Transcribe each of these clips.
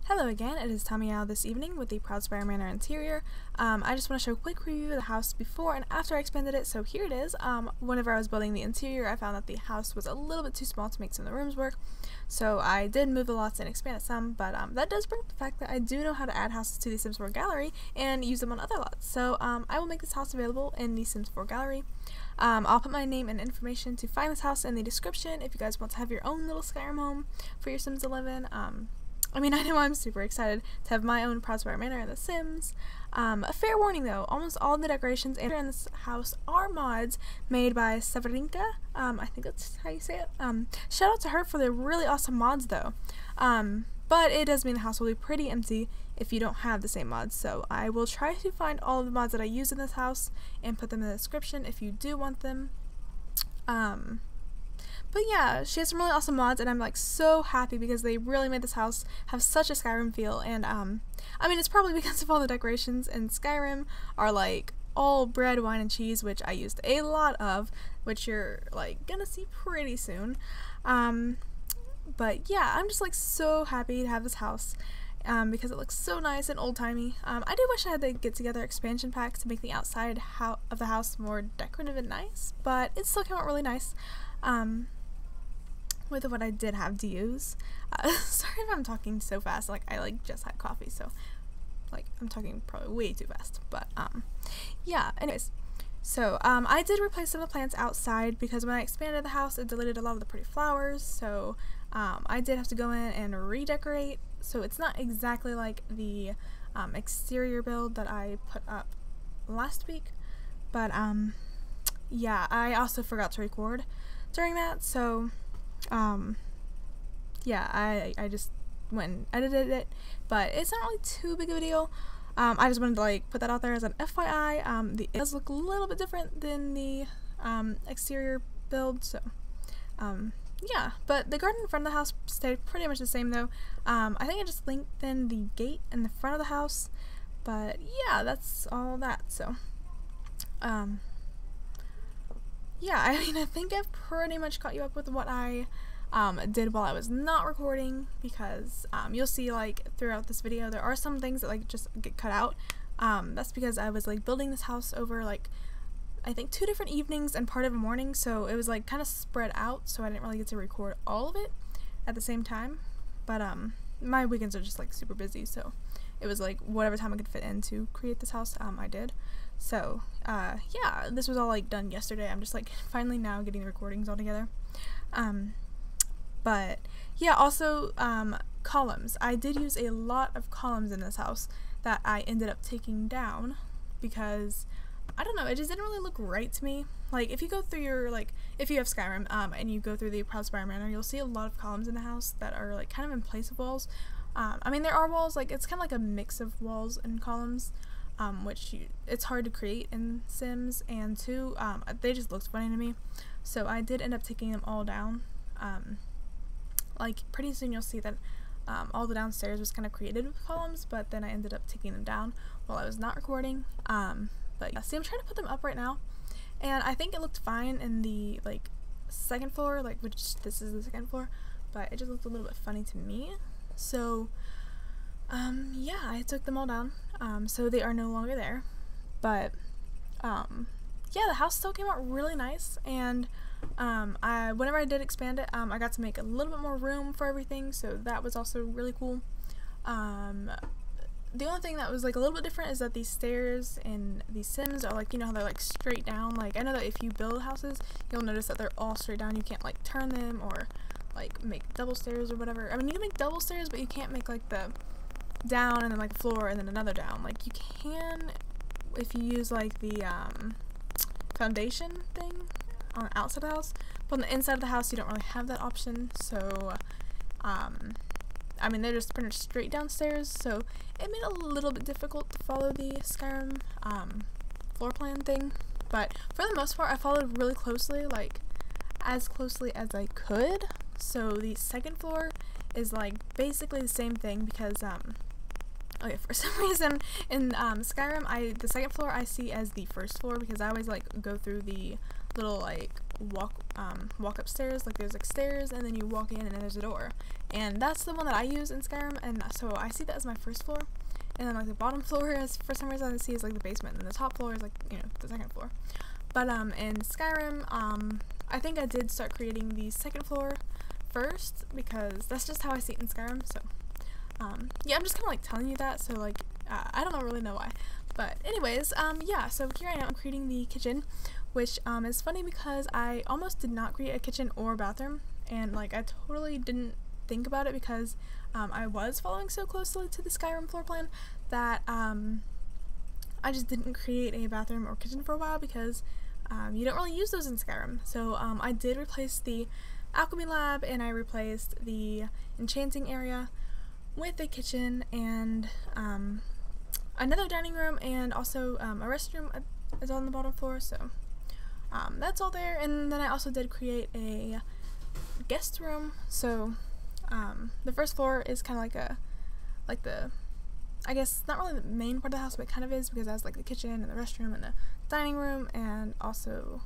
Hello again, it is tomminoel this evening with the Proudspire Manor interior. I just want to show a quick review of the house before and after I expanded it. So here it is. Whenever I was building the interior, I found that the house was a little bit too small to make some of the rooms work. So I did move the lots and expand it some, but that does bring up the fact that I do know how to add houses to the Sims 4 gallery and use them on other lots. So I will make this house available in the Sims 4 gallery. I'll put my name and information to find this house in the description if you guys want to have your own little Skyrim home for your Sims 11. I know I'm super excited to have my own Proudspire Manor in The Sims. A fair warning though, almost all the decorations in this house are mods made by Severinka. I think that's how you say it. Shout out to her for the really awesome mods though. But it does mean the house will be pretty empty if you don't have the same mods. So I will try to find all of the mods that I use in this house and put them in the description if you do want them. But yeah, she has some really awesome mods, and I'm like so happy because they really made this house have such a Skyrim feel. And it's probably because of all the decorations in Skyrim are like all bread, wine, and cheese, which I used a lot of, which you're like gonna see pretty soon. But yeah, I'm just like so happy to have this house because it looks so nice and old-timey. I do wish I had the get-together expansion pack to make the outside of the house more decorative and nice, but it still came out really nice. With what I did have to use. Sorry if I'm talking so fast, like I just had coffee, so like I'm talking probably way too fast, but yeah, anyways. So I did replace some of the plants outside because when I expanded the house it deleted a lot of the pretty flowers, so I did have to go in and redecorate, so it's not exactly like the exterior build that I put up last week, but yeah, I also forgot to record during that, so yeah, I just went and edited it, but it's not really too big of a deal. I just wanted to like put that out there as an FYI. It does look a little bit different than the exterior build, so yeah, but the garden in front of the house stayed pretty much the same though. I think I just lengthened the gate in the front of the house, but yeah, that's all that. So yeah, I think I've pretty much caught you up with what I did while I was not recording, because you'll see like throughout this video there are some things that like just get cut out. That's because I was like building this house over like I think 2 different evenings and part of a morning, so it was like kind of spread out, so I didn't really get to record all of it at the same time. But my weekends are just like super busy, so it was like whatever time I could fit in to create this house, I did. So yeah, this was all like done yesterday. I'm just like finally now getting the recordings all together. But yeah, also columns. I did use a lot of columns in this house that I ended up taking down because I don't know, it just didn't really look right to me. Like if you go through your if you have Skyrim and you go through the Proudspire Manor, you'll see a lot of columns in the house that are like kind of in place of walls. There are walls, like it's kind of like a mix of walls and columns. Which it's hard to create in Sims, and 2, they just looked funny to me, so I did end up taking them all down. Like pretty soon you'll see that all the downstairs was kind of created with columns, but then I ended up taking them down while I was not recording. But yeah, see, I'm trying to put them up right now, and I think it looked fine in the like 2nd floor, which this is the 2nd floor, but it just looked a little bit funny to me. So yeah, I took them all down, so they are no longer there, but yeah, the house still came out really nice, and whenever I did expand it, I got to make a little bit more room for everything, so that was also really cool. The only thing that was like a little bit different is that these stairs in the Sims are like, you know how they're like straight down. Like I know that if you build houses, you'll notice that they're all straight down. You can't like turn them or like make double stairs or whatever. You can make double stairs, but you can't make like the down and then like a floor and then another down. Like you can if you use like the foundation thing on the outside of the house, but on the inside of the house you don't really have that option. So they're just pretty much straight downstairs, so it made it a little bit difficult to follow the Skyrim floor plan thing, but for the most part I followed really closely, like as closely as I could. So the 2nd floor is like basically the same thing because okay, for some reason in Skyrim the 2nd floor I see as the 1st floor because I always like go through the little like walk upstairs, like there's like stairs and then you walk in and then there's a door, and that's the one that I use in Skyrim, and so I see that as my first floor, and then like the bottom floor is, for some reason I see, is like the basement, and the top floor is like, you know, the second floor. But in Skyrim, I think I did start creating the second floor first because that's just how I see it in Skyrim. So yeah, I'm just kind of like telling you that, so like I don't really know why, but anyways, yeah, so here I am creating the kitchen, which is funny because I almost did not create a kitchen or bathroom, and like I totally didn't think about it because I was following so closely to the Skyrim floor plan that I just didn't create a bathroom or kitchen for a while because you don't really use those in Skyrim. So I did replace the alchemy lab, and I replaced the enchanting area with a kitchen and another dining room, and also a restroom is on the bottom floor, so that's all there. And then I also did create a guest room, so the first floor is kind of like the I guess not really the main part of the house, but it kind of is, because it has like the kitchen and the restroom and the dining room, and also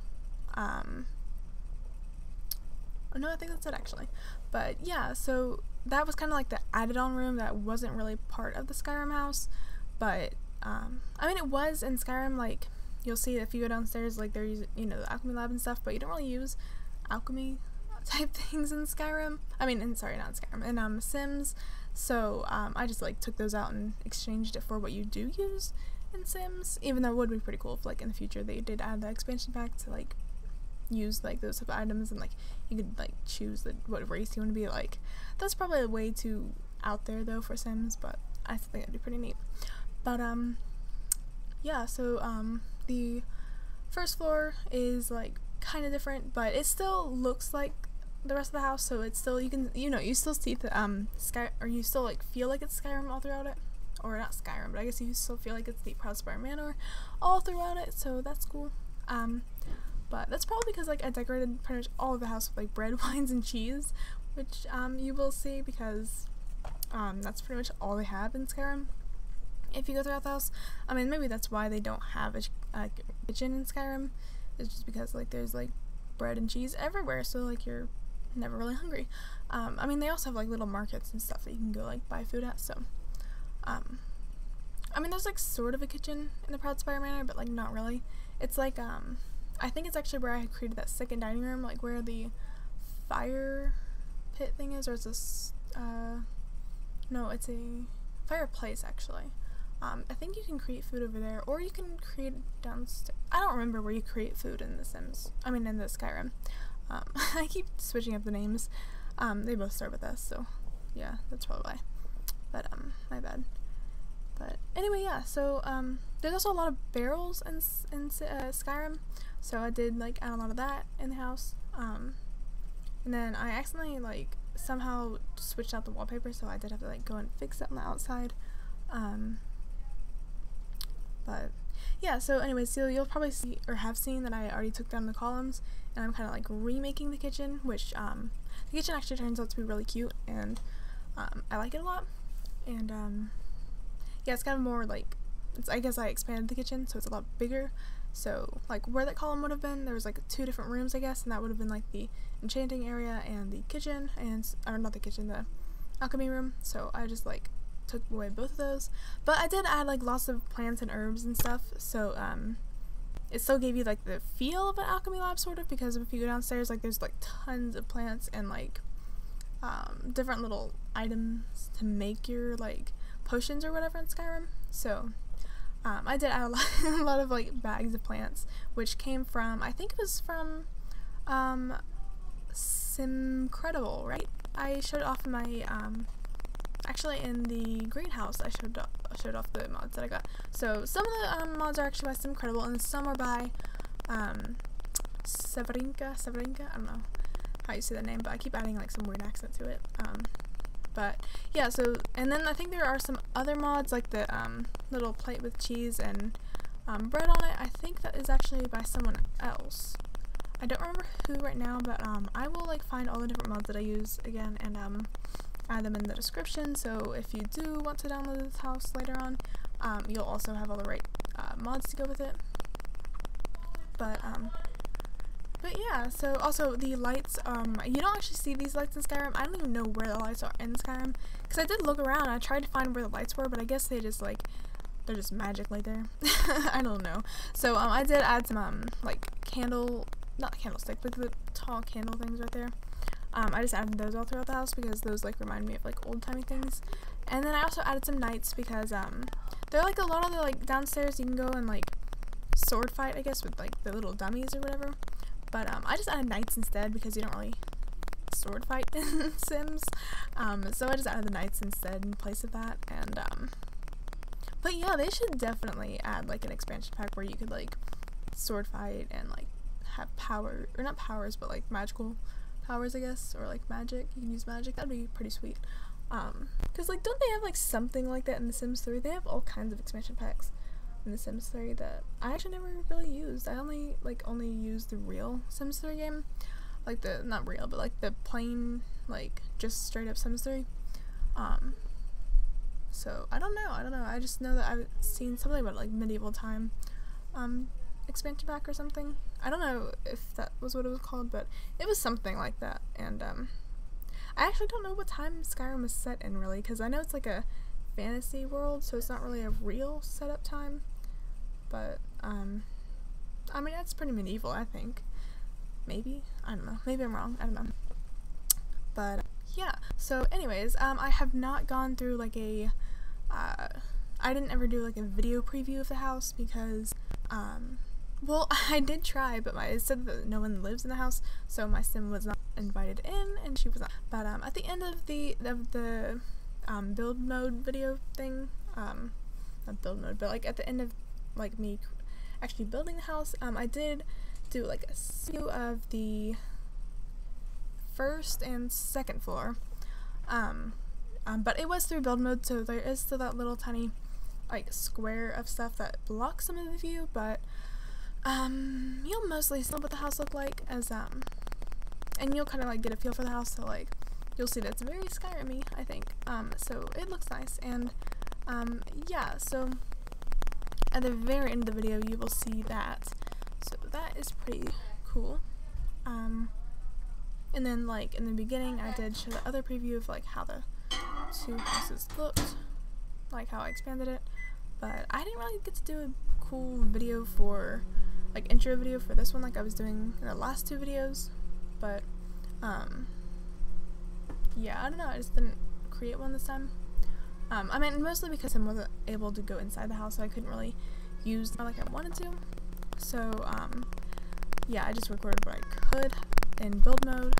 no, I think that's it actually. But yeah, so that was kind of like the added on room that wasn't really part of the Skyrim house, but I mean, it was in Skyrim. Like, you'll see if you go downstairs, like they're using, you know, the alchemy lab and stuff, but you don't really use alchemy type things in Skyrim. I mean, sorry, not in Skyrim, in Sims. So I just like took those out and exchanged it for what you do use in Sims, even though it would be pretty cool if like in the future they did add the expansion pack to like use like those type of items, and like you could like choose what race you want to be. Like, that's probably way too out there though for Sims, but I think it'd be pretty neat. But yeah, so the first floor is like kind of different, but it still looks like the rest of the house, so it's still, you can, you know, you still see the or you still like feel like it's Skyrim all throughout it, or not Skyrim, but I guess you still feel like it's the Proudspire Manor all throughout it, so that's cool. But that's probably because like I decorated pretty much all of the house with like bread, wines, and cheese, which you will see, because that's pretty much all they have in Skyrim if you go throughout the house. I mean, maybe that's why they don't have a kitchen in Skyrim, it's just because like there's like bread and cheese everywhere, so like you're never really hungry. I mean, they also have like little markets and stuff that you can go like buy food at, so I mean, there's like sort of a kitchen in the Proudspire Manor, but like not really. It's like I think it's actually where I had created that second dining room, like where the fire pit thing is, or is this no, it's a fireplace actually. I think you can create food over there, or you can create it downstairs. I don't remember where you create food in the Sims. I mean, in the Skyrim. I keep switching up the names. They both start with S, so yeah, that's probably why. But my bad. But anyway, yeah. So there's also a lot of barrels in Skyrim, so I did like add a lot of that in the house. And then I accidentally like somehow switched out the wallpaper, so I did have to like go and fix that on the outside. But yeah, so anyways, so you'll probably see or have seen that I already took down the columns, and I'm kind of like remaking the kitchen, which the kitchen actually turns out to be really cute, and I like it a lot. And yeah, it's kind of more like, I guess I expanded the kitchen, so it's a lot bigger. So like where that column would have been, there was like 2 different rooms, I guess, and that would have been like the enchanting area and the kitchen, and or not the kitchen, the alchemy room. So I just like took away both of those, but I did add like lots of plants and herbs and stuff, so it still gave you like the feel of an alchemy lab sort of, because if you go downstairs, like there's like tons of plants and like different little items to make your like potions or whatever in Skyrim. So I did add a lot of like bags of plants, which came from, I think it was from SIMcredible, right? I showed off in my actually in the greenhouse. I showed off the mods that I got. So some of the mods are actually by SIMcredible, and some are by Severinka. I don't know how you say that name, but I keep adding like some weird accent to it. But yeah, so, and then I think there are some other mods, like the little plate with cheese and bread on it. I think that is actually by someone else. I don't remember who right now, but I will like find all the different mods that I use again, and add them in the description, so if you do want to download this house later on, you'll also have all the right mods to go with it. But But yeah, so also the lights, you don't actually see these lights in Skyrim. I don't even know where the lights are in Skyrim, because I did look around and I tried to find where the lights were, but I guess they just like, they're just magically there. I don't know. So I did add some like not candlestick, but the tall candle things right there. I just added those all throughout the house because those like remind me of like old timey things. And then I also added some knights because they're like a lot of the like downstairs you can go and like sword fight, I guess, with like the little dummies or whatever. But I just added knights instead because you don't really sword fight in Sims. So I just added the knights instead in place of that. And but yeah, they should definitely add like an expansion pack where you could like sword fight and like have power, or not powers, but like magical powers, I guess, or like magic. You can use magic. That'd be pretty sweet. Because like, don't they have like something like that in The Sims 3? They have all kinds of expansion packs in The Sims 3 that I actually never really used. I only used the real Sims 3 game, like the, not real, but like the plain, like just straight up Sims 3. So I don't know. I just know that I've seen something about like medieval time expansion pack or something. I don't know if that was what it was called, but it was something like that. And I actually don't know what time Skyrim is set in, really, because I know it's like a fantasy world, so it's not really a real setup time. But I mean, that's pretty medieval, I think. Maybe, I don't know, maybe I'm wrong, I don't know. But yeah, so anyways, I have not gone through like a I didn't ever do like a video preview of the house because well, I did try, but it said that no one lives in the house, so my sim was not invited in, and she was not. But at the end of the build mode video thing, not build mode, but like at the end of like me actually building the house, I did do like a view of the first and second floor, but it was through build mode, so there is still that little tiny like square of stuff that blocks some of the view, but you'll mostly see what the house look like as and you'll kind of like get a feel for the house, so like you'll see that it's very Skyrim-y, I think. So it looks nice, and yeah, so at the very end of the video you will see that, so that is pretty cool. And then like in the beginning I did show the other preview of like how the two houses looked, like how I expanded it, but I didn't really get to do a cool video for like intro video for this one like I was doing in the last two videos. But yeah, I don't know, I just didn't create one this time. I mean, mostly because I wasn't able to go inside the house, so I couldn't really use them like I wanted to. So yeah, I just recorded what I could in build mode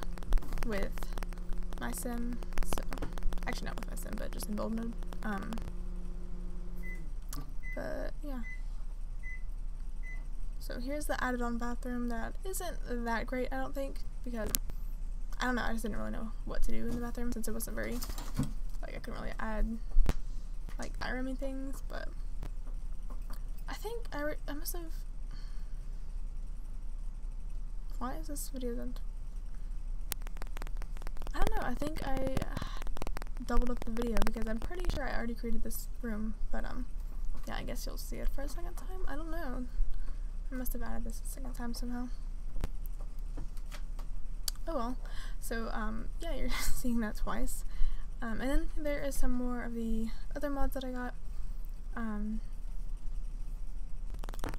with my sim. So actually not with my sim, but just in build mode. But yeah. So here's the added on bathroom that isn't that great, I don't think, because I don't know, I just didn't really know what to do in the bathroom since it wasn't very, like, I couldn't really add like Skyrim-y things. But I think I must have, why is this video done? I don't know, I think I doubled up the video because I'm pretty sure I already created this room, but yeah, I guess you'll see it for a second time. I don't know, I must have added this a second time somehow. Oh well. So yeah, you're seeing that twice. And then there is some more of the other mods that I got.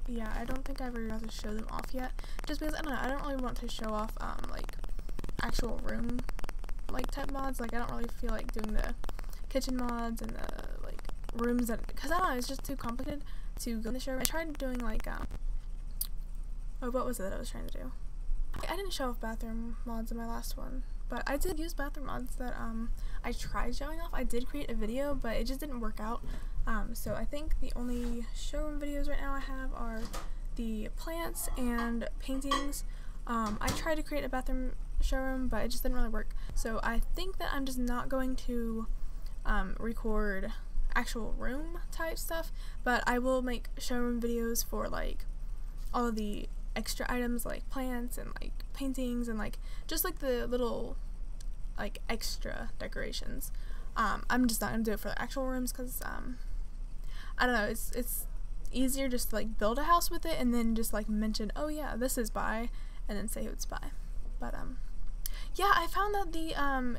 Yeah, I don't think I ever got to show them off yet, just because I don't know, I don't really want to show off like actual room like type mods. Like I don't really feel like doing the kitchen mods and the like rooms, that because I don't know, it's just too complicated to go in the show. I tried doing like oh, what was it that I was trying to do? I didn't show off bathroom mods in my last one, but I did use bathroom mods that I tried showing off. I did create a video, but it just didn't work out. So I think the only showroom videos right now I have are the plants and paintings. I tried to create a bathroom showroom, but it just didn't really work. So I think that I'm just not going to record actual room type stuff, but I will make showroom videos for like all of the extra items like plants and like paintings and like just like the little like extra decorations. I'm just not gonna do it for the actual rooms because I don't know, it's easier just to like build a house with it and then just like mention, oh yeah, this is by and then say who it's by. But yeah, I found that the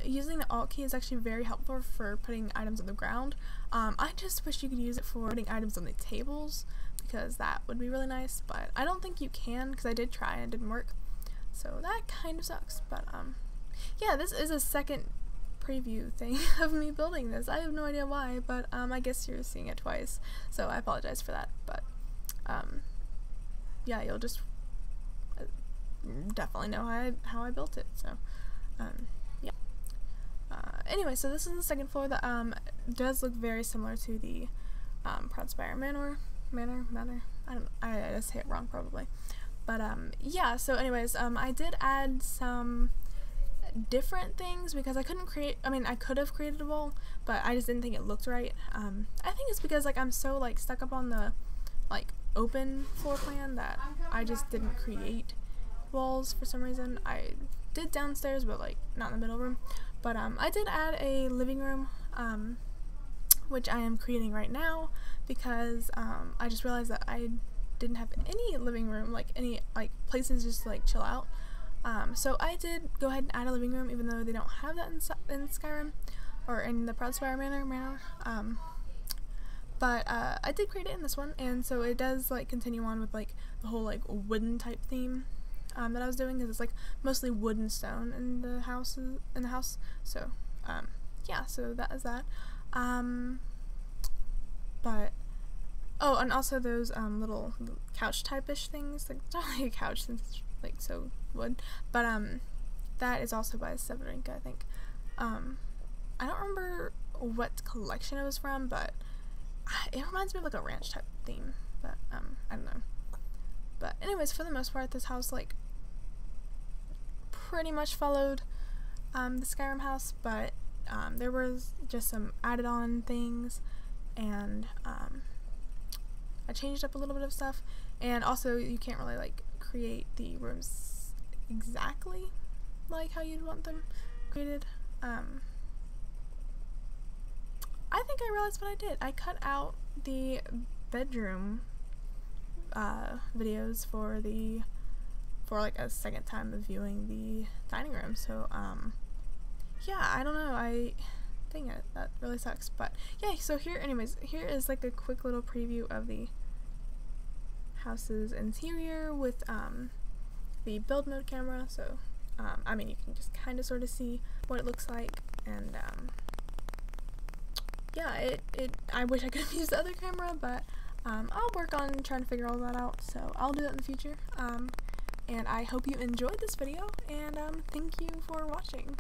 using the Alt key is actually very helpful for putting items on the ground. I just wish you could use it for putting items on the tables, because that would be really nice, but I don't think you can, because I did try and it didn't work. So that kind of sucks. But yeah, this is a second preview thing of me building this. I have no idea why, but I guess you're seeing it twice, so I apologize for that. But yeah, you'll just definitely know how I built it. So yeah. Anyway, so this is the second floor that does look very similar to the Proudspire Manor. I just say it wrong probably. But yeah, so anyways, I did add some different things because I couldn't create, I mean, I could have created a wall, but I just didn't think it looked right. I think it's because like I'm so like stuck up on the like open floor plan that I just didn't create walls for some reason. I did downstairs, but like not in the middle room. But I did add a living room, which I am creating right now because I just realized that I didn't have any living room, like any like places just to like chill out. So I did go ahead and add a living room, even though they don't have that in Skyrim or in the Proudspire Manor. But I did create it in this one, and so it does like continue on with like the whole like wooden type theme that I was doing, because it's like mostly wood and stone in the house. So yeah, so that is that. But oh, and also those little couch type-ish things, like it's not really a couch since it's like so wood, but that is also by Severinka, I think. I don't remember what collection it was from, but it reminds me of like a ranch type theme, but I don't know. But anyways, for the most part, this house like pretty much followed the Skyrim house, but there was just some added on things, and I changed up a little bit of stuff, and also you can't really like create the rooms exactly like how you'd want them created. I think I realized what I did. I cut out the bedroom videos for like a second time of viewing the dining room. So yeah, I don't know, dang it, that really sucks. But yeah, so here is like a quick little preview of the house's interior with the build mode camera. So I mean, you can just kind of sort of see what it looks like, and yeah, I wish I could have used the other camera, but I'll work on trying to figure all that out, so I'll do that in the future. And I hope you enjoyed this video, and thank you for watching.